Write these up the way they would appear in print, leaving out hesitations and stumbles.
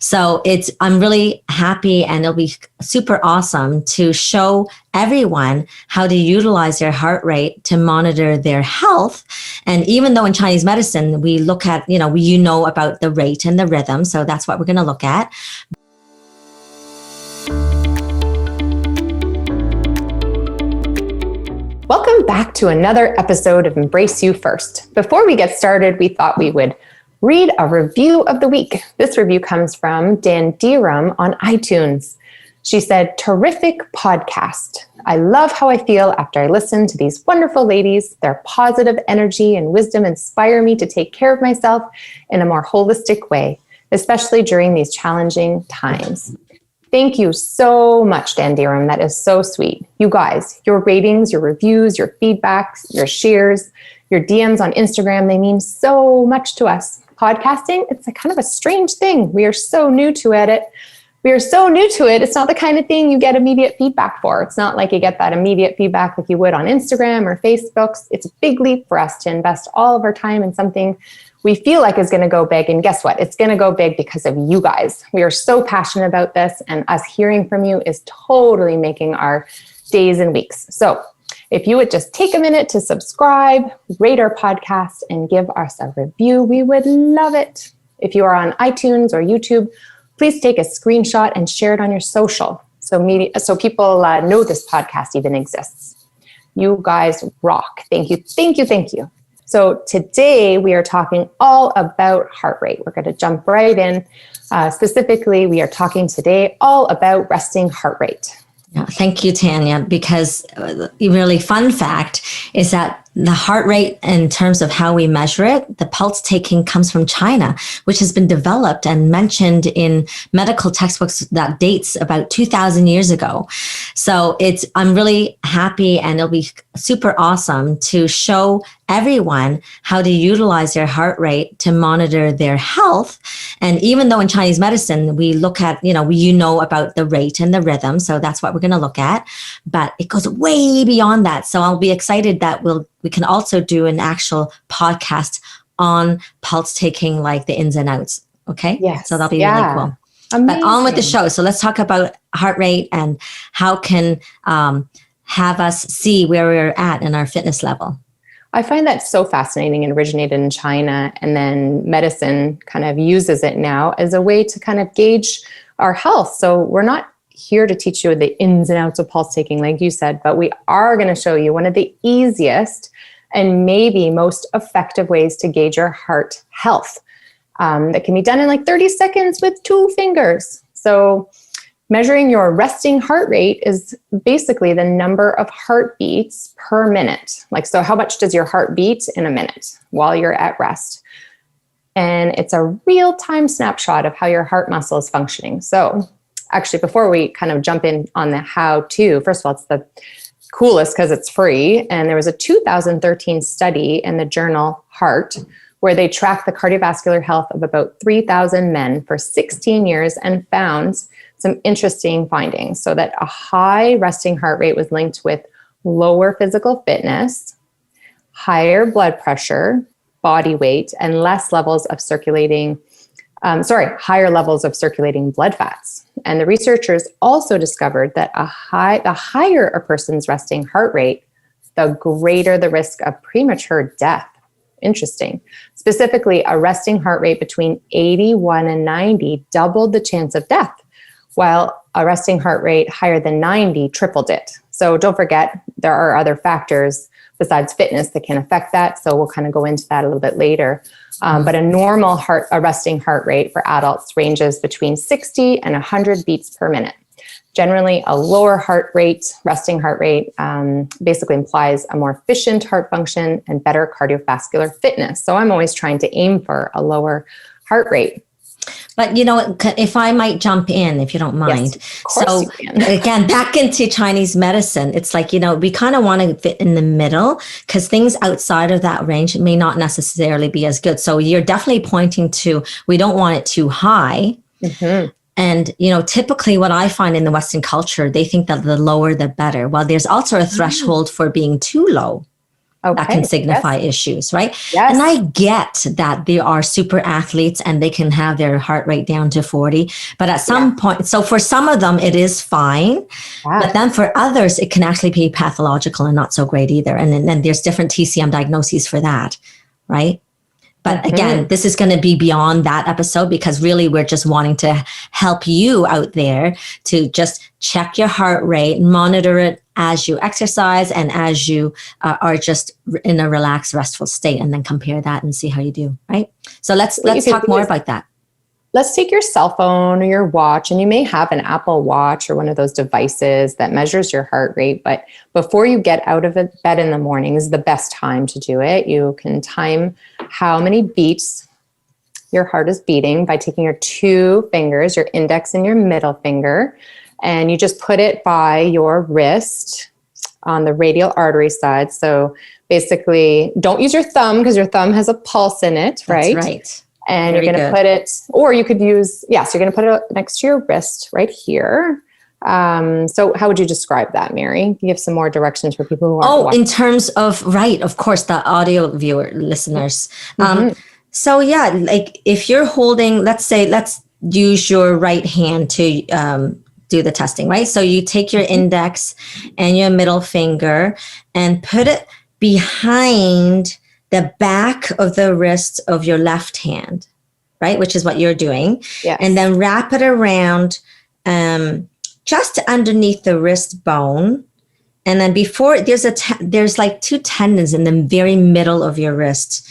So I'm really happy, and it'll be super awesome to show everyone how to utilize their heart rate to monitor their health. And even though in Chinese medicine, we look at, about the rate and the rhythm. So that's what we're going to look at. Welcome back to another episode of Embrace You First. Before we get started, we thought we would read a review of the week. This review comes from Dan Deeram on iTunes. She said, "Terrific podcast. I love how I feel after I listen to these wonderful ladies. Their positive energy and wisdom inspire me to take care of myself in a more holistic way, especially during these challenging times." Thank you so much, Dan Deeram. That is so sweet. You guys, your ratings, your reviews, your feedbacks, your shares, your DMs on Instagram, they mean so much to us. Podcasting, it's a kind of a strange thing. We are so new to it. It's not the kind of thing you get immediate feedback for. It's not like you get that immediate feedback like you would on Instagram or Facebook. It's a big leap for us to invest all of our time in something we feel like is going to go big. And guess what? It's going to go big because of you guys. We are so passionate about this, and us hearing from you is totally making our days and weeks. So if you would just take a minute to subscribe, rate our podcast, and give us a review, we would love it. If you are on iTunes or YouTube, please take a screenshot and share it on your social so people know this podcast even exists. You guys rock. Thank you. So today we are talking all about heart rate. We're going to jump right in. Specifically, we are talking today all about resting heart rate. Yeah, thank you, Tanya, because a really fun fact is that the heart rate, in terms of how we measure it, the pulse taking comes from China, which has been developed and mentioned in medical textbooks that dates about 2,000 years ago. So I'm really happy, and it'll be super awesome to show everyone how to utilize their heart rate to monitor their health. And even though in Chinese medicine, we look at, about the rate and the rhythm. So that's what we're going to look at. But it goes way beyond that. So I'll be excited that we can also do an actual podcast on pulse taking, like the ins and outs. Okay. Yes. So that'll be really cool. Amazing. But on with the show. So let's talk about heart rate and how can have us see where we're at in our fitness level. I find that so fascinating. It originated in China, and then medicine kind of uses it now as a way to kind of gauge our health. So we're not here to teach you the ins and outs of pulse taking, like you said, but we are going to show you one of the easiest and maybe most effective ways to gauge your heart health that can be done in like 30 seconds with 2 fingers. So measuring your resting heart rate is basically the number of heartbeats per minute. So how much does your heart beat in a minute while you're at rest? And it's a real-time snapshot of how your heart muscle is functioning. So actually, before we kind of jump in on the how-to, first of all, it's the coolest because it's free. And there was a 2013 study in the journal Heart where they tracked the cardiovascular health of about 3,000 men for 16 years and found some interesting findings. So that a high resting heart rate was linked with lower physical fitness, higher blood pressure, body weight, and higher levels of circulating blood fats. And the researchers also discovered that the higher a person's resting heart rate, the greater the risk of premature death. Interesting. Specifically, a resting heart rate between 81 and 90 doubled the chance of death, while a resting heart rate higher than 90 tripled it. So don't forget, there are other factors besides fitness that can affect that. So we'll kind of go into that a little bit later. But a normal resting heart rate for adults ranges between 60 and 100 beats per minute. Generally, a lower resting heart rate, basically implies a more efficient heart function and better cardiovascular fitness. So I'm always trying to aim for a lower heart rate. But, if I might jump in, if you don't mind. Yes, of course you can. Again, back into Chinese medicine, it's like, we kind of want to fit in the middle because things outside of that range may not necessarily be as good. So you're definitely pointing to, we don't want it too high. Mm-hmm. And, typically what I find in the Western culture, they think that the lower, the better. Well, there's also a threshold for being too low. that can Okay. signify issues, right? Yes. And I get that they are super athletes and they can have their heart rate down to 40. But at some point, so for some of them, it is fine. Yeah. But then for others, it can actually be pathological and not so great either. And then there's different TCM diagnoses for that, right? But again, this is going to be beyond that episode because really we're just wanting to help you out there to just check your heart rate, monitor it as you exercise and as you are just in a relaxed, restful state, and then compare that and see how you do, right? So let's talk more about that. Let's take your cell phone or your watch, and you may have an Apple Watch or one of those devices that measures your heart rate. But before you get out of bed in the morning is the best time to do it. You can time how many beats your heart is beating by taking your two fingers, your index and your middle finger, and you just put it by your wrist on the radial artery side. So basically, don't use your thumb because your thumb has a pulse in it, right? That's right. And Very you're going to put it, or you could use, so you're going to put it next to your wrist right here. So how would you describe that, Mary? Give some more directions for people who aren't watching. In terms of, right, of course, the audio viewer listeners. So yeah, like if you're holding, let's use your right hand to do the testing, right? So you take your index and your middle finger and put it behind the back of the wrist of your left hand, right? Which is what you're doing. Yes. And then wrap it around just underneath the wrist bone. And then before, there's like two tendons in the very middle of your wrist,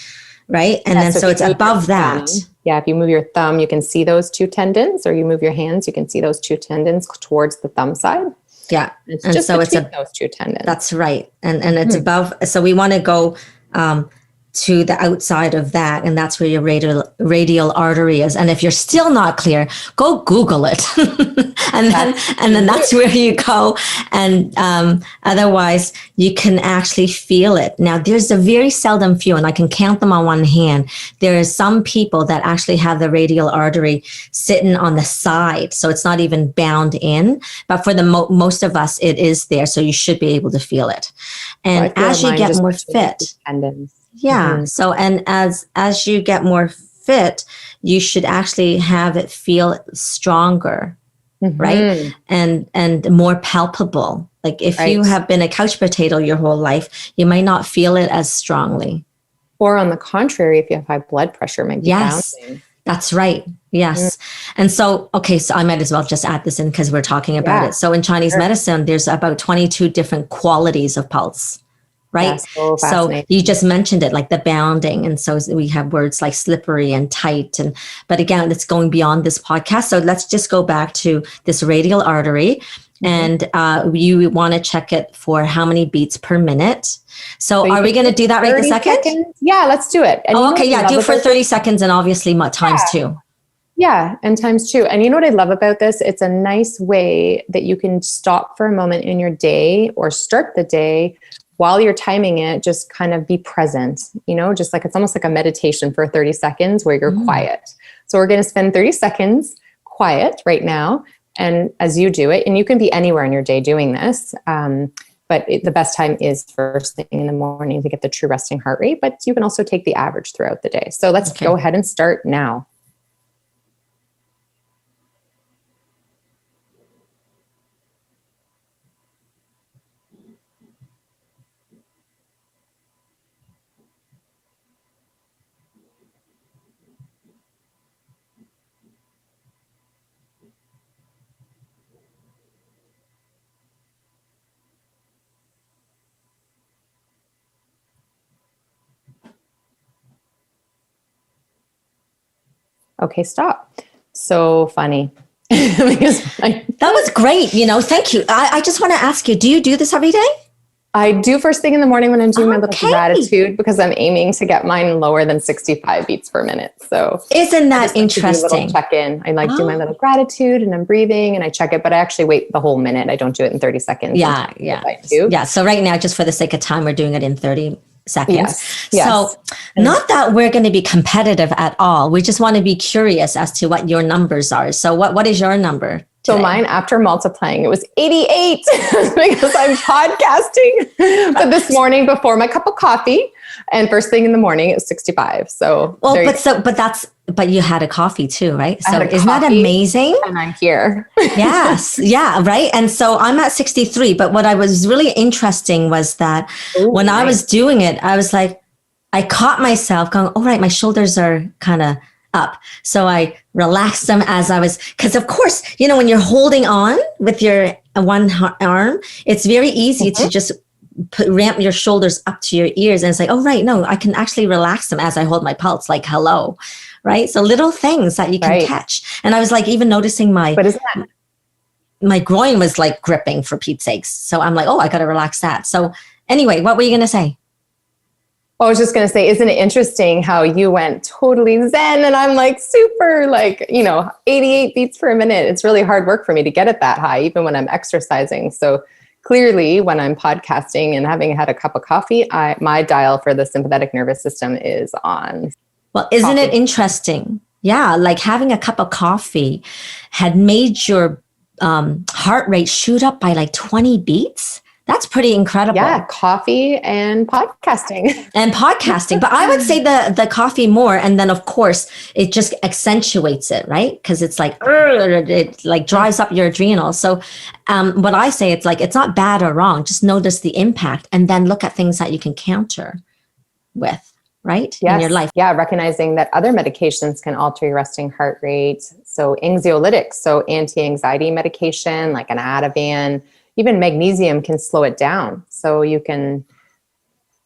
right? And then so it's above that. Yeah, if you move your thumb, you can see those two tendons, or you move your hands, you can see those two tendons towards the thumb side. Yeah. It's just so between those two tendons. That's right. And it's above. So we want to go to the outside of that, and that's where your radial artery is. And if you're still not clear, go Google it, and then that's where you go. And otherwise, you can actually feel it. Now, there's a very seldom few, and I can count them on one hand. There are some people that actually have the radial artery sitting on the side, so it's not even bound in. But for the most of us, it is there, so you should be able to feel it. And as you get more fit. Yeah. So, and as you get more fit, you should actually have it feel stronger, right? And more palpable. Like if you have been a couch potato your whole life, you might not feel it as strongly. Or on the contrary, if you have high blood pressure, it might be bouncing. That's right. Yes. And so, so I might as well just add this in because we're talking about it. So in Chinese medicine, there's about 22 different qualities of pulse. Right. So you just mentioned it, like the bounding. And so we have words like slippery and tight. But again, it's going beyond this podcast. So let's just go back to this radial artery. And you want to check it for how many beats per minute. So are we going to do that right this second? Seconds? Yeah, let's do it. And do for 30 seconds and obviously times two. Yeah, and times two. And you know what I love about this? It's a nice way that you can stop for a moment in your day or start the day while you're timing it, just kind of be present, just like it's almost like a meditation for 30 seconds where you're quiet. So we're going to spend 30 seconds quiet right now. And as you do it, and you can be anywhere in your day doing this, but the best time is first thing in the morning to get the true resting heart rate, but you can also take the average throughout the day. So let's go ahead and start now. Okay, stop. So funny. That was great. Thank you. I just want to ask you, do you do this every day? I do first thing in the morning when I'm doing my little gratitude, because I'm aiming to get mine lower than 65 beats per minute. So isn't that interesting? Check in. I do my little gratitude and I'm breathing and I check it, but I actually wait the whole minute. I don't do it in 30 seconds. Yeah. Yeah. So right now, just for the sake of time, we're doing it in 30 seconds. Yes. So not that we're going to be competitive at all. We just want to be curious as to what your numbers are. So what is your number So today? mine, after multiplying, it was 88 because I'm podcasting. But this morning before my cup of coffee and first thing in the morning, it was 65. So, Well, but you had a coffee too, right? I So had a isn't that coffee amazing? and I'm here. Yes. Yeah. Right. And so I'm at 63. But what I was really interesting was that Ooh, when I nice. was doing it, I was like, I caught myself going, all right, my shoulders are kind of up. So I relaxed them as I was, because of course, when you're holding on with your one arm, it's very easy to just ramp your shoulders up to your ears. And it's like, oh, right. No, I can actually relax them as I hold my pulse, like, hello. Right. So little things that you can catch. And I was like, even noticing But isn't that my groin was like gripping, for Pete's sakes. So I'm like, oh, I got to relax that. So anyway, what were you going to say? I was just going to say, isn't it interesting how you went totally zen and I'm like super 88 beats per minute. It's really hard work for me to get it that high, even when I'm exercising. So clearly when I'm podcasting and having had a cup of coffee, my dial for the sympathetic nervous system is on. Well, isn't it interesting? Yeah. Like having a cup of coffee had made your heart rate shoot up by like 20 beats. That's pretty incredible. Yeah, coffee and podcasting. But I would say the coffee more. And then, of course, it just accentuates it, right? Because it's like, it like drives up your adrenals. So what I say, it's like, it's not bad or wrong. Just notice the impact and then look at things that you can counter with, right? Yes. In your life. Yeah, recognizing that other medications can alter your resting heart rate. So anxiolytics, so anti-anxiety medication like an Ativan, even magnesium can slow it down. So you can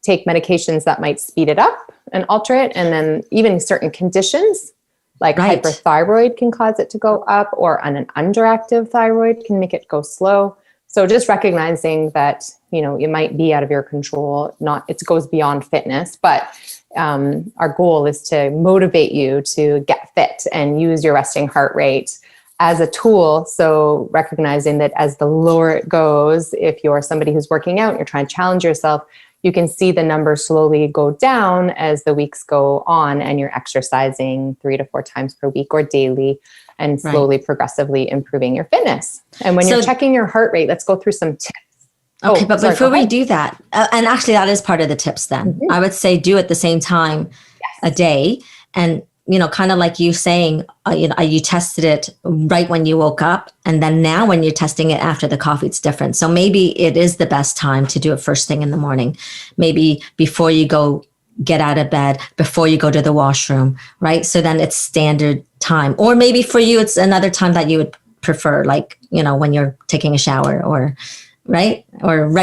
take medications that might speed it up and alter it. And then even certain conditions like hyperthyroid can cause it to go up, or an underactive thyroid can make it go slow. So just recognizing that, it might be out of your control, it goes beyond fitness, but our goal is to motivate you to get fit and use your resting heart rate as a tool. So recognizing that as the lower it goes, if you're somebody who's working out and you're trying to challenge yourself, you can see the numbers slowly go down as the weeks go on and you're exercising 3 to 4 times per week or daily and slowly, progressively improving your fitness. And when you're checking your heart rate, let's go through some tips. Okay, but before we do that, and actually that is part of the tips then, I would say do it the same time a day. And kind of like you saying, you tested it right when you woke up. And then now when you're testing it after the coffee, it's different. So maybe it is the best time to do it first thing in the morning. Maybe before you go get out of bed, before you go to the washroom, right? So then it's standard time. Or maybe for you, it's another time that you would prefer, like, when you're taking a shower or right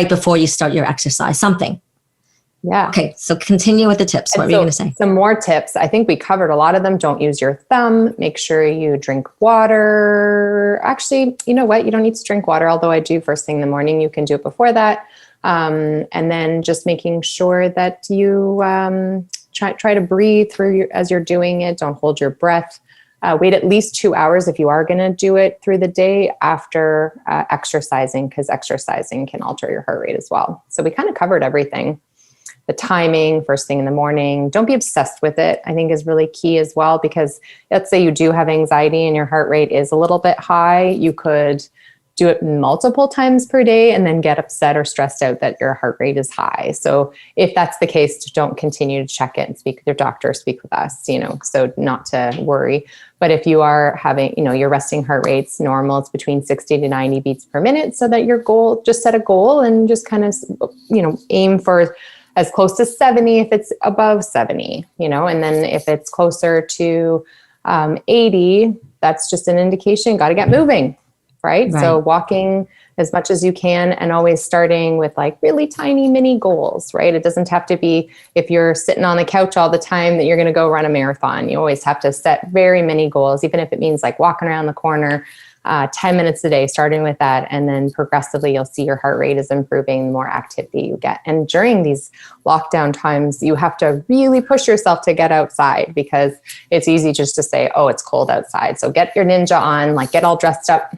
before you start your exercise, something. Yeah. Okay. So continue with the tips. What were you going to say? Some more tips. I think we covered a lot of them. Don't use your thumb. Make sure you drink water. Actually, you know what? You don't need to drink water, although I do first thing in the morning. You can do it before that. And then just making sure that you try to breathe through as you're doing it. Don't hold your breath. Wait at least 2 hours if you are going to do it through the day after exercising, because exercising can alter your heart rate as well. So we kind of covered everything. The timing, first thing in the morning. Don't be obsessed with it, I think is really key as well, because let's say you do have anxiety and your heart rate is a little bit high. You could do it multiple times per day and then get upset or stressed out that your heart rate is high. So if that's the case, don't continue to check it and speak with your doctor, speak with us, so not to worry. But if you are having, your resting heart rate's normal, it's between 60 to 90 beats per minute. So that your goal, just set a goal and just kind of, aim for as close to 70 if it's above 70, and then if it's closer to 80, that's just an indication, got to get moving. Right? So walking as much as you can and always starting with like really tiny mini goals, right? It doesn't have to be if you're sitting on the couch all the time that you're going to go run a marathon. You always have to set very many goals, even if it means like walking around the corner 10 minutes a day, starting with that. And then progressively, you'll see your heart rate is improving the more activity you get. And during these lockdown times, you have to really push yourself to get outside, because it's easy just to say, oh, it's cold outside. So get your ninja on, like get all dressed up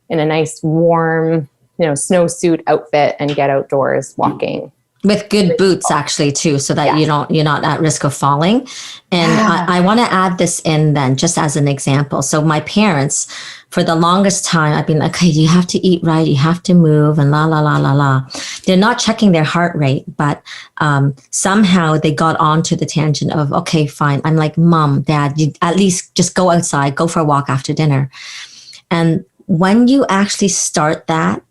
in a nice warm, snowsuit outfit and get outdoors walking. With good boots, actually, too, so that you're not at risk of falling. And I want to add this in then, just as an example. So my parents, for the longest time, I've been like, okay, you have to eat right, you have to move, and la la la la la. They're not checking their heart rate, but somehow they got onto the tangent of, okay, fine. I'm like, Mom, Dad, you at least just go outside, go for a walk after dinner. And when you actually start that,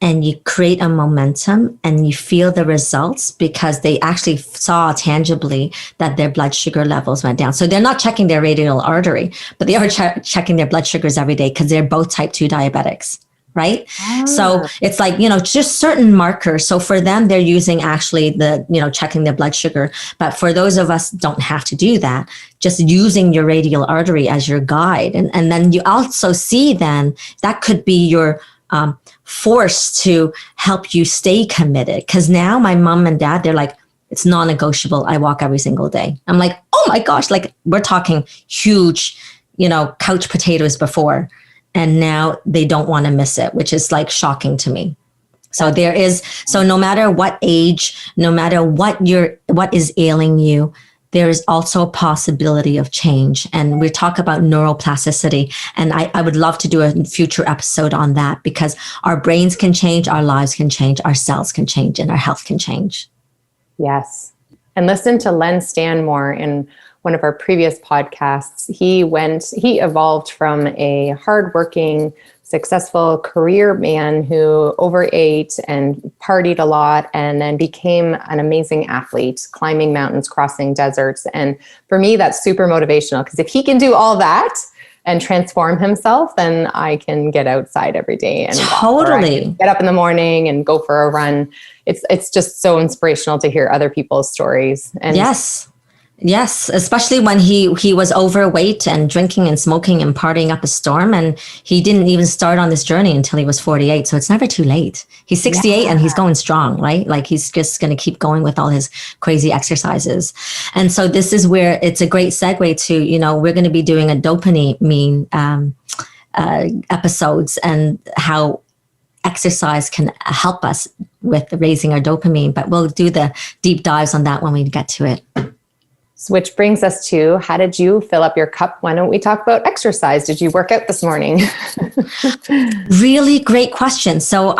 and you create a momentum and you feel the results, because they actually saw tangibly that their blood sugar levels went down. So they're not checking their radial artery, but they are checking their blood sugars every day, because they're both type 2 diabetics, right? So it's like, just certain markers. So for them, they're using actually checking their blood sugar. But for those of us don't have to do that, just using your radial artery as your guide. And then you also see then that could be your force to help you stay committed. Because now my mom and dad, they're like, it's non-negotiable. I walk every single day. I'm like, oh my gosh, like we're talking huge, couch potatoes before. And now they don't want to miss it, which is like shocking to me. So no matter what age, no matter what is ailing you, there is also a possibility of change. And we talk about neuroplasticity. And I would love to do a future episode on that, because our brains can change, our lives can change, our cells can change, and our health can change. Yes. And listen to Len Stanmore in one of our previous podcasts. He evolved from a hardworking, successful career man who overate and partied a lot, and then became an amazing athlete, climbing mountains, crossing deserts. And for me, that's super motivational, because if he can do all that and transform himself, then I can get outside every day and totally get up in the morning and go for a run. It's just so inspirational to hear other people's stories. And Yes, especially when he was overweight and drinking and smoking and partying up a storm, and he didn't even start on this journey until he was 48. So it's never too late. He's 68 and he's going strong, right? Like he's just going to keep going with all his crazy exercises. And so this is where it's a great segue to, we're going to be doing a dopamine episodes, and how exercise can help us with raising our dopamine. But we'll do the deep dives on that when we get to it. Which brings us to, how did you fill up your cup? Why don't we talk about exercise? Did you work out this morning? Really great question. So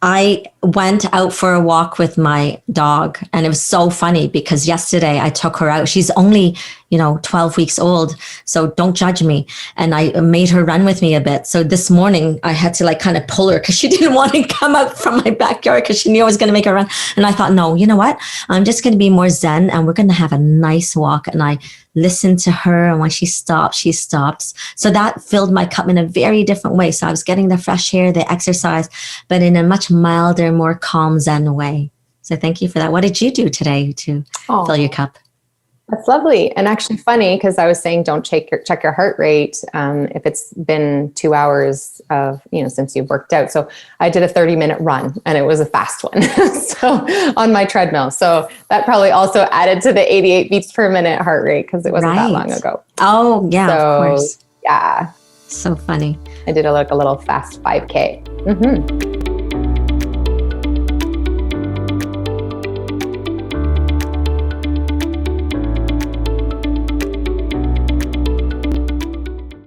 I went out for a walk with my dog, and it was so funny because yesterday I took her out. She's only, 12 weeks old, so don't judge me. And I made her run with me a bit. So this morning I had to kind of pull her because she didn't want to come out from my backyard because she knew I was going to make her run. And I thought, no, you know what? I'm just going to be more zen, and we're going to have a nice walk. And I listened to her, and when she stops, she stops. So that filled my cup in a very different way. So I was getting the fresh air, the exercise, but in a much milder, more calm, zen way. So thank you for that. What did you do today to fill your cup? That's lovely. And actually funny, because I was saying don't check your heart rate if it's been 2 hours of, since you've worked out. So I did a 30-minute run, and it was a fast one. So on my treadmill. So that probably also added to the 88 beats per minute heart rate, because it wasn't that long ago. Oh, yeah, of course. Yeah. So funny. I did a little fast 5K. Mm-hmm.